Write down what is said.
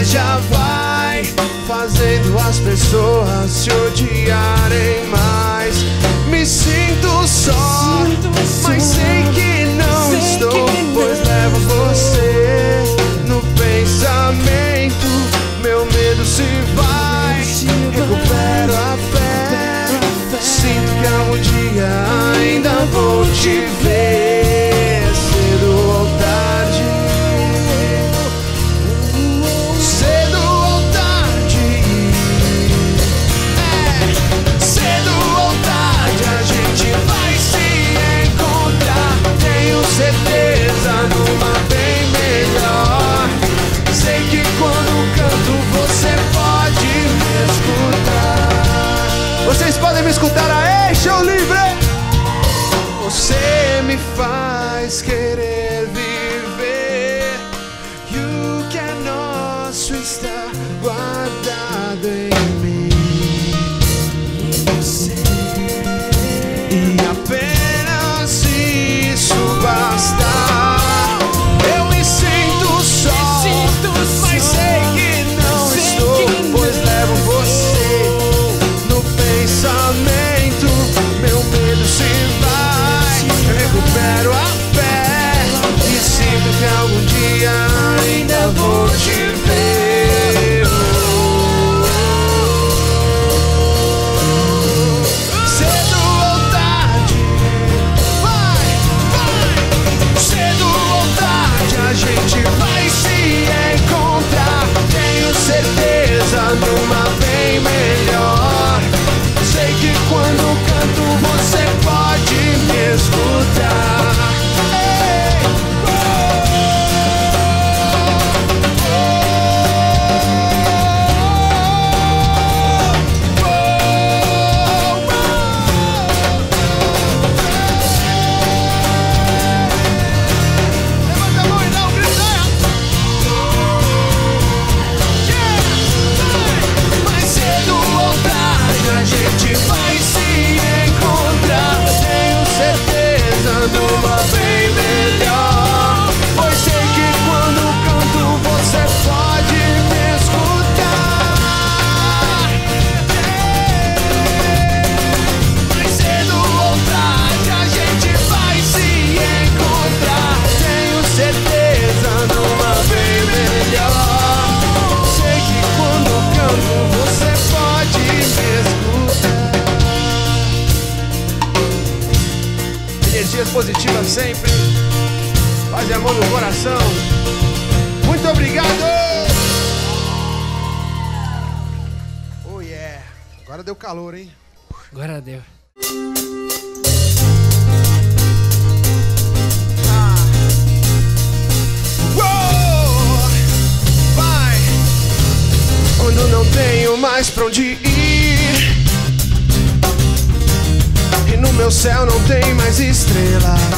inveja vai fazendo as pessoas se odiarem mais. Me sinto só, mas sei que não estou, pois levo você no pensamento. Meu medo se vai, recupero a fé. Sinto que algum dia ainda vou te ver, cedo ou tarde. Cedo ou tarde, cedo ou tarde a gente vai se encontrar. Tenho certeza numa bem melhor. Sei que quando canto você pode me escutar. Vocês podem me escutar aí, show livre! Você me faz querer viver, e o que é nosso está guardado em mim. E apenas isso basta. Eu me sinto só, mas sei que não estou, pois levo você no pensamento. Meu medo se vai, eu recupero a fé. E sinto que algum dia ainda vou te ver. Cedo ou tarde, vai, vai. Cedo ou tarde a gente vai se encontrar. Tenho certeza numa bem melhor. Sei que quando canto você pode me escutar. Levanta a mão e dá um grito aí. Mais cedo ou tarde a gente vai se encontrar. Tenho certeza numa bem melhor. Pois sei que quando canto você pode me escutar. Mais cedo ou tarde a gente vai se encontrar. Tenho certeza numa bem melhor. Sei que quando canto você pode me escutar. Energias positivas sempre, paz e amor no coração. Muito obrigado! Oh yeah! Agora deu calor, hein? Agora deu. Uou! Vai! Quando não tenho mais pra onde ir, e no meu céu não tem mais estrelas,